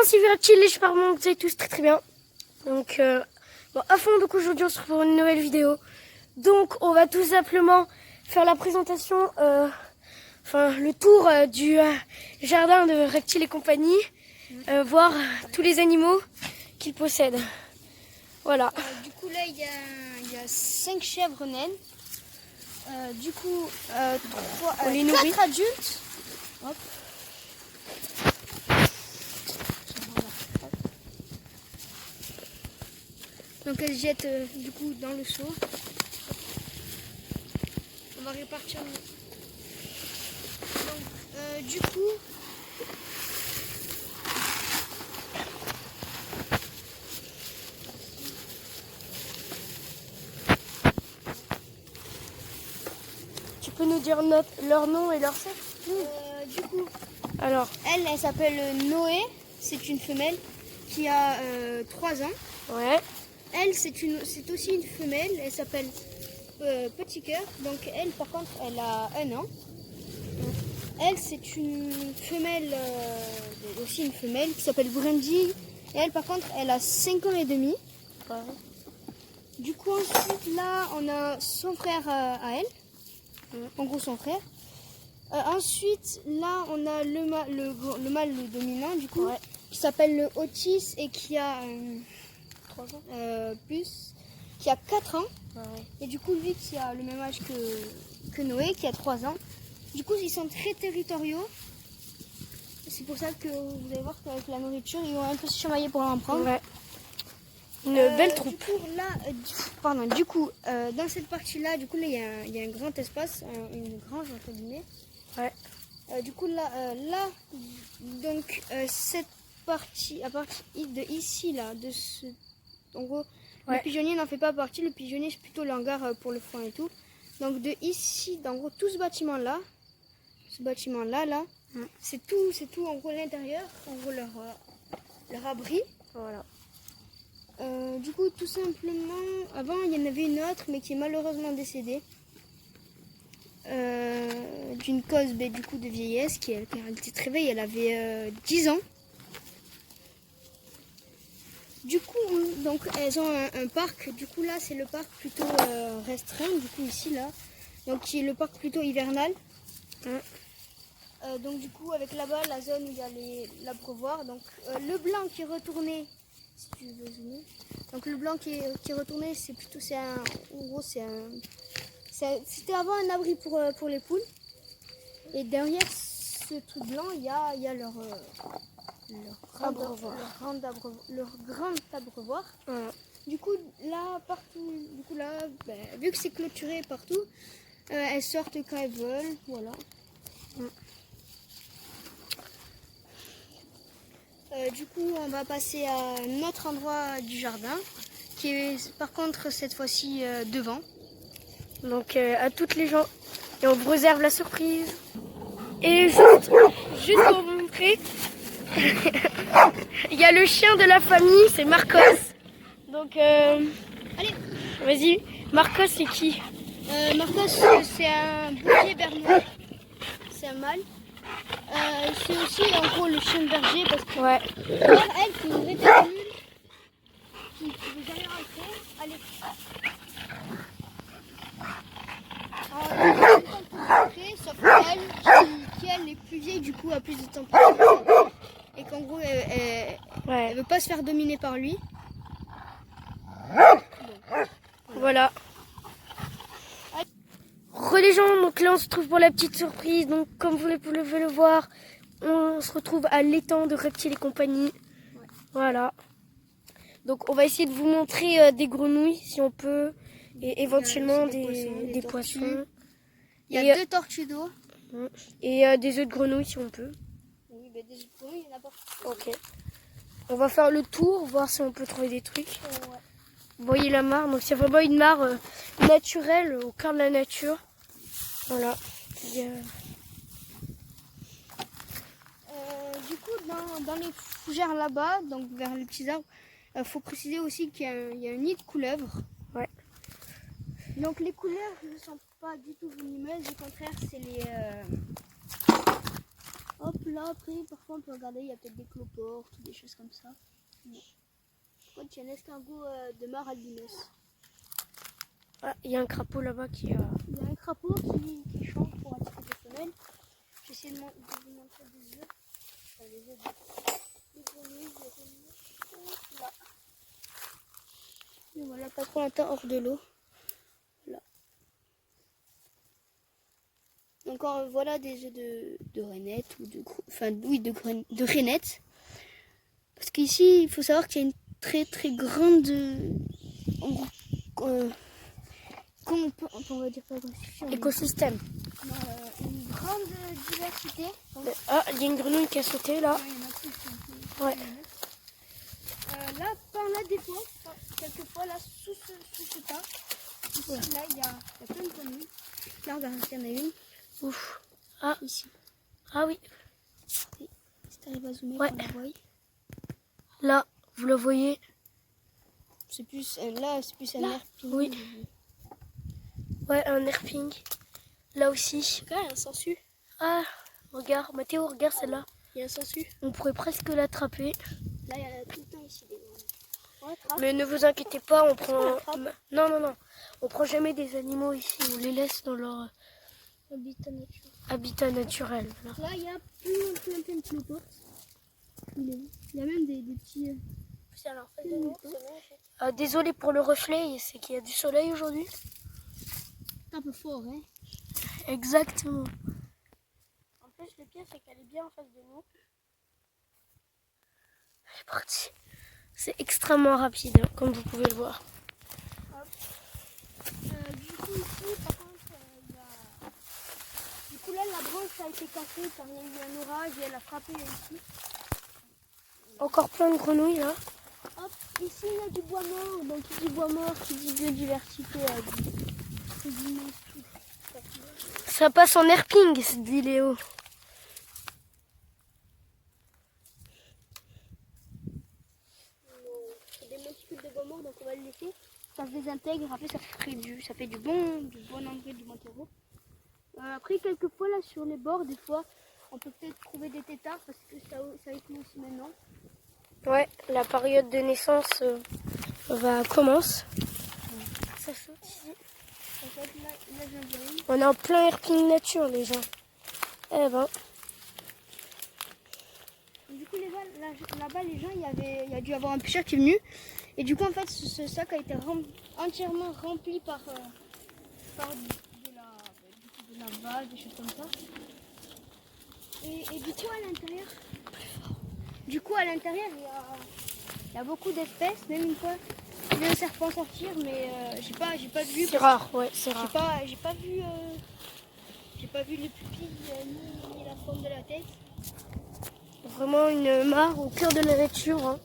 suivi Reptile, j'espère que vous allez tous très très bien. Donc, bon, à fond, donc aujourd'hui on se retrouve pour une nouvelle vidéo. Donc, on va tout simplement faire la présentation, le tour du jardin de Reptile et compagnie, voir tous les animaux qu'il possède. Voilà. Du coup, là, il y a 5 chèvres naines. Du coup, 4 adultes. Hop. Donc elles jettent du coup dans le seau. On va répartir. Donc du coup, Tu peux nous dire leur nom et leur sexe? du coup, Alors, elle s'appelle Noé. C'est une femelle qui a 3 ans. ouais. Elle, c'est aussi une femelle, elle s'appelle Petit Cœur. Donc elle, par contre, elle a 1 an. Elle, c'est une femelle, aussi une femelle qui s'appelle Brindille. Et elle, par contre, elle a 5 ans et demi. Ouais. Du coup, ensuite, là, on a son frère à elle. En gros, son frère. Ensuite, là, on a le mâle dominant, du coup, qui s'appelle le Otis et qui a 3 ans qui a 4 ans. Ouais. Et du coup, lui qui a le même âge que Noé, qui a 3 ans. Du coup, ils sont très territoriaux. C'est pour ça que vous allez voir qu'avec la nourriture, ils vont un peu se chamailler pour en prendre. Ouais. Une belle troupe. Du coup, là, dans cette partie-là, du coup, là, il y a un grand espace, une grange, entre guillemets. Ouais. Du coup, donc, cette partie, à partir de ici, là, en gros, le pigeonnier n'en fait pas partie. Le pigeonnier, c'est plutôt l'hangar pour le foin et tout. Donc, de ici, en gros, tout ce bâtiment-là, là, c'est tout, en gros, l'intérieur, en gros, leur abri. Voilà. Du coup, tout simplement, avant, il y en avait une autre, mais qui est malheureusement décédée. D'une cause du coup de vieillesse, quand elle était très vieille, elle avait 10 ans. Du coup, donc elles ont un parc. Du coup là, c'est le parc plutôt restreint. Du coup ici là, donc qui est le parc plutôt hivernal. Donc du coup avec là-bas la zone où il y a l'abreuvoir. Donc le blanc qui est retourné, si tu veux zoomer. Donc le blanc qui est retourné, c'était avant un abri pour les poules. Et derrière ce truc blanc, il y a leur grand abreuvoir. Du coup, là, partout, vu que c'est clôturé partout, elles sortent quand elles veulent. Voilà. Du coup, on va passer à un autre endroit du jardin, qui est par contre cette fois-ci devant. Donc à toutes les gens, et on vous réserve la surprise. Et juste pour vous montrer, il y a le chien de la famille, c'est Marcos. Donc Allez, vas-y, Marcos c'est qui? Marcos, c'est un bouvier bernois, c'est un mâle. C'est aussi en gros le chien de berger parce que elle c'est une vraie pédule qui ne veut jamais rentrer. Allez. Sauf qu'elle, qui elle est plus vieille, du coup a plus de temps et qu'en gros elle veut pas se faire dominer par lui. Voilà. Les gens, donc là on se trouve pour la petite surprise. Donc comme vous pouvez le voir, on se retrouve à l'étang de Reptile et compagnie. Voilà. Donc on va essayer de vous montrer des grenouilles si on peut, et éventuellement des poissons. Il y a 2 tortues d'eau. Et des œufs de grenouille si on peut. Oui, des œufs de grenouille, il y en a pas. Ok. On va faire le tour, voir si on peut trouver des trucs. Vous voyez la mare, donc c'est vraiment une mare naturelle au cœur de la nature. Voilà. Du coup, dans les fougères là-bas, donc vers les petits arbres, faut préciser aussi qu'il y a un nid de couleuvres. Ouais. Donc les couleuvres ne sont pas du tout venimeuses, au contraire, c'est Hop, là, après, parfois on peut regarder, il y a peut-être des cloportes ou des choses comme ça. Non. Par contre, il y a un escargot de mar albinos. Ah, il y a un crapaud là-bas qui a... Il y a un crapaud qui chante pour attirer des femelles. J'essaie de vous montrer des œufs. Enfin, des œufs de grenouilles, là. Et voilà, pas trop longtemps hors de l'eau. Là. Encore voilà des œufs de rainettes ou de rainettes. Parce qu'ici, il faut savoir qu'il y a une très très grande comment on va dire ça écosystème. une grande diversité. Ah, il y a une grenouille qui a sauté là. Ouais. Là, par là, des fois, quelquefois, là, sous ce tas, ici, là, il y a plein de grenouilles. Là, regarde, il y en a une. Ouf. Ah, Ici. ah oui. Si tu arrives à zoomer, Ouais. on la voit. Là, vous le voyez. C'est plus, là, c'est plus un Là, herping. oui. Ouais, un herping. Là aussi. Regarde, il y a un sensu. Ah, regarde, Mathéo, regarde celle-là. Il y a un sensu. On pourrait presque l'attraper. Là, il y en a tout le temps ici, des grenouilles. Mais ne vous inquiétez pas, on prend... qu'on l'attrape Non. On prend jamais des animaux ici. On les laisse dans leur habitat naturel. habitat naturel. Voilà. Là, il y a plein de cloportes. Il y a même des petits... Désolé pour le reflet, c'est qu'il y a du soleil aujourd'hui. C'est un peu fort, hein. Exactement. En plus, le pire, c'est qu'elle est bien en face de nous. C'est parti. C'est extrêmement rapide, hein, comme vous pouvez le voir. Du coup, ici, par contre, il y a... Du coup, là, la branche a été cassée car il y a eu un orage et elle a frappé ici. Encore plein de grenouilles là. Hop, ici, il y a du bois mort. Donc, qui dit bois mort, qui dit biodiversité, c'est immense. Ça passe en herping, dit Léo. C'est des monticules de bois mort, donc on va le laisser. Ça se désintègre, après ça fait du bon engrais, du bon terreau. Après, quelquefois, là, sur les bords, des fois, on peut peut-être trouver des têtards parce que ça éclot aussi maintenant. Ouais, la période de naissance commence. Ça saute ici. En fait, là je viens de voir une. On est en plein herping nature, les gens. Eh ben, Du coup, là-bas, les gens, il y a dû avoir un pêcheur qui est venu. Et du coup, en fait, ce sac a été entièrement rempli par de la vase, des choses comme ça. Et du coup, à l'intérieur, il y a beaucoup d'espèces. Même une fois, j'ai vu un serpent sortir, mais j'ai pas vu. c'est rare, ouais, c'est rare. J'ai pas vu les pupilles ni la forme de la tête. Vraiment une mare au cœur de la nature. Hein.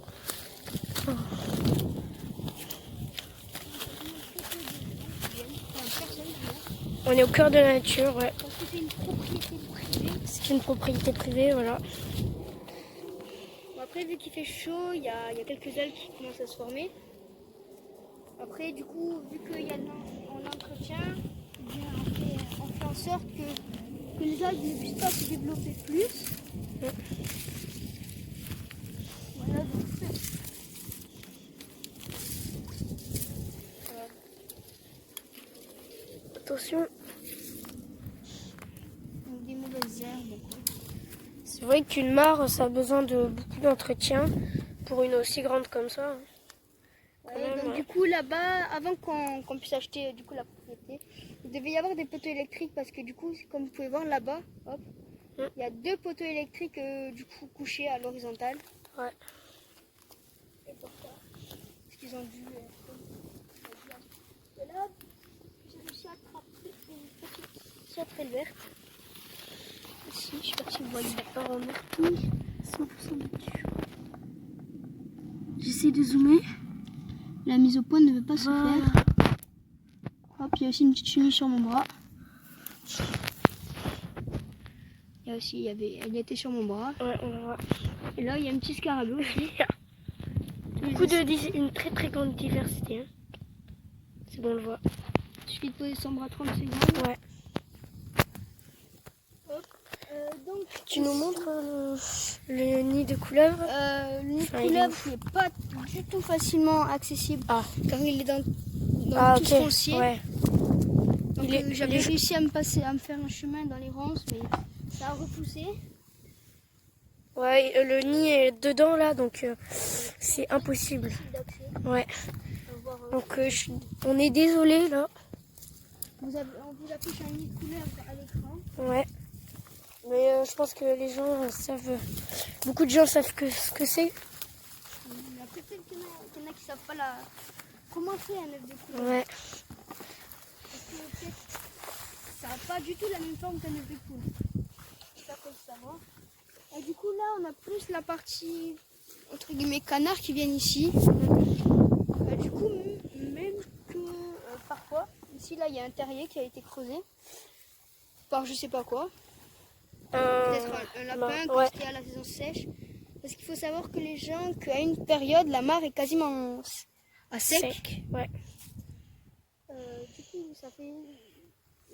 On est au cœur de la nature, ouais. Parce que c'est une propriété privée. C'est une propriété privée, voilà. Bon, après, vu qu'il fait chaud, il y a quelques algues qui commencent à se former. Après, du coup, vu qu'il y a on l'entretien, eh bien, on fait en sorte que les algues ne puissent pas se développer plus. Voilà, donc. Attention, Donc, des mauvaises herbes. c'est vrai qu'une mare, ça a besoin de beaucoup d'entretien pour une aussi grande comme ça. Hein. Ouais, donc, ouais. du coup, là-bas, avant qu'on puisse acheter du coup, la propriété, il devait y avoir des poteaux électriques parce que du coup, comme vous pouvez voir là-bas, hop, il y a 2 poteaux électriques du coup couchés à l'horizontale. Ouais. Et pour ça, parce qu'ils ont dû. Et là, j'ai réussi à attraper une petite sauterelle verte. Ici, je sais pas si vous voyez. Ça part en herping, 100% nature. J'essaie de zoomer. La mise au point ne veut pas se Voilà. faire. Hop, il y a aussi une petite chenille sur mon bras. Il y a aussi, elle était sur mon bras. Ouais, on va voir. Et là, il y a un petit scarabée aussi. Une très très grande diversité. Hein. C'est bon, on le voit. Il suffit de poser son bras 30 secondes. Ouais. Hop. Donc, Tu nous montres le nid de couleuvre? Le nid de couleuvre n'est pas du tout facilement accessible car il est dans tout ce foncier. Ouais. Donc j'avais réussi à me faire un chemin dans les ronces, mais ça a repoussé. Ouais, le nid est dedans là, donc c'est impossible. Ouais. Donc on est désolé là. On vous affiche un nid de couleuvre à l'écran. Ouais. Mais je pense que les gens savent, beaucoup de gens savent ce que c'est. Il y a peut-être qu'il y en a qui ne savent pas comment c'est un œuf de couleuvre. Ouais. Parce que peut-être ça n'a pas du tout la même forme qu'un œuf de poule. Ça faut le savoir. Et du coup là on a plus la partie entre guillemets canards qui viennent ici. Du coup même que parfois, ici là il y a un terrier qui a été creusé par je sais pas quoi. Peut-être un lapin quand c'était à la saison sèche. Parce qu'il faut savoir que les gens, qu'à une période, la mare est quasiment à sec. Ouais. Du coup, ça fait...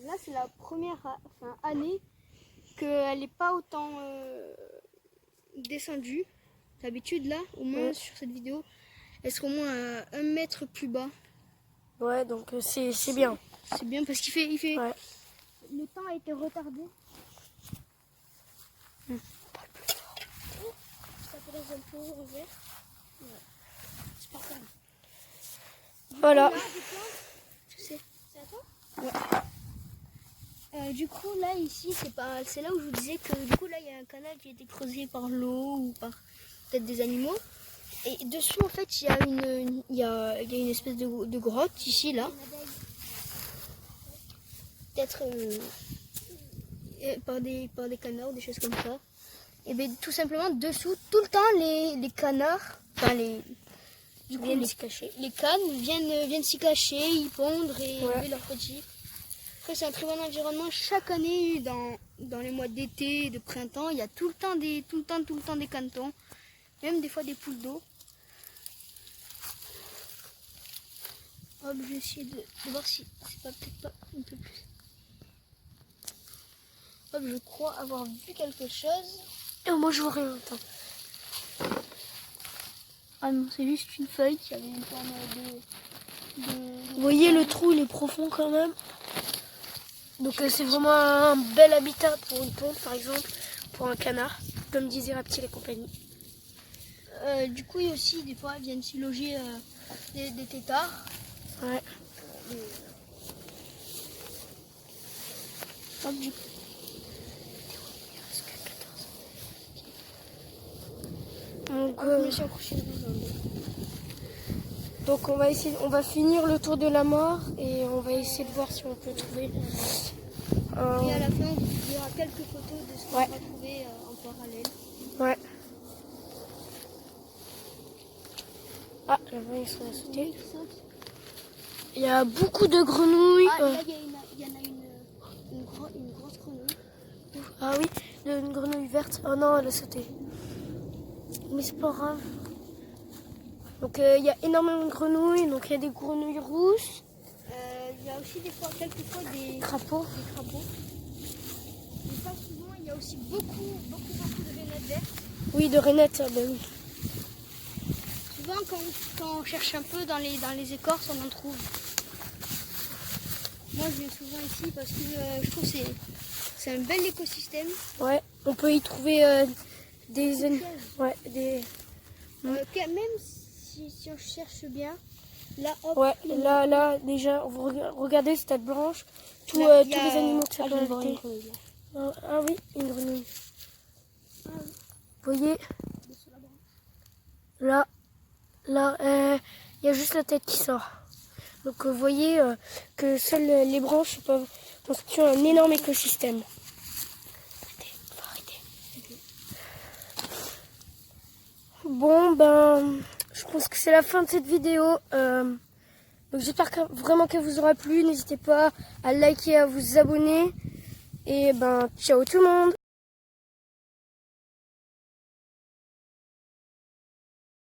Là, c'est la première année qu'elle n'est pas autant descendue. D'habitude, là, au moins sur cette vidéo, elle sera au moins à 1 mètre plus bas. Ouais, donc c'est bien. C'est bien parce qu'il fait... Ouais. Le temps a été retardé. Voilà. C'est à toi? Ouais. Du coup là ici c'est là où je vous disais que du coup là il y a un canal qui a été creusé par l'eau ou par peut-être des animaux. Et dessous en fait il y a une espèce de grotte ici là. Peut-être par des canards ou des choses comme ça. Et bien tout simplement dessous, tout le temps les canards, enfin les cannes viennent s'y cacher, y pondre et élever leurs petits. Après c'est un très bon environnement. Chaque année dans les mois d'été et de printemps, il y a tout le temps des canetons, même des fois des poules d'eau. Hop, je vais essayer de voir si c'est peut-être pas un peu plus. Hop, je crois avoir vu quelque chose. Et moi je vois rien. Attends. Ah non, c'est juste une feuille qui avait une forme de... Vous voyez, le trou il est profond quand même. Donc c'est vraiment un bel habitat pour une ponte par exemple, pour un canard, comme disait Reptile et compagnie. Du coup, il y a aussi des fois ils viennent s'y loger des têtards. Ouais. Hop, du coup. Donc on va finir le tour de la mort et on va essayer de voir si on peut trouver. Et à la fin, il y aura quelques photos de ce qu'on va trouver en parallèle. Ouais. Ah, là-bas ils sont à sauter. Il y a beaucoup de grenouilles. Ah, là il y en a une grosse grenouille. Ah oui, une grenouille verte. Oh non, elle a sauté. Mais c'est pas grave. Donc il y a énormément de grenouilles. Donc il y a des grenouilles rousses. Il y a aussi quelquefois des crapauds. Mais pas souvent, il y a aussi beaucoup de rainettes vertes. Oui, de rainettes, ben oui. Souvent quand on cherche un peu dans les écorces, on en trouve. Moi je viens souvent ici parce que je trouve que c'est un bel écosystème. Ouais, on peut y trouver des... Ouais, même si on cherche bien, là, hop, ouais, là, déjà, vous regardez cette tête blanche, tous les animaux que ça peut inviter. Ah oui, une grenouille. Vous voyez, là, il y a juste la tête qui sort. Donc vous voyez que seules les branches peuvent constituer un énorme écosystème. Bon, ben, je pense que c'est la fin de cette vidéo. Donc j'espère vraiment qu'elle vous aura plu. N'hésitez pas à liker, à vous abonner. Et ben, ciao tout le monde!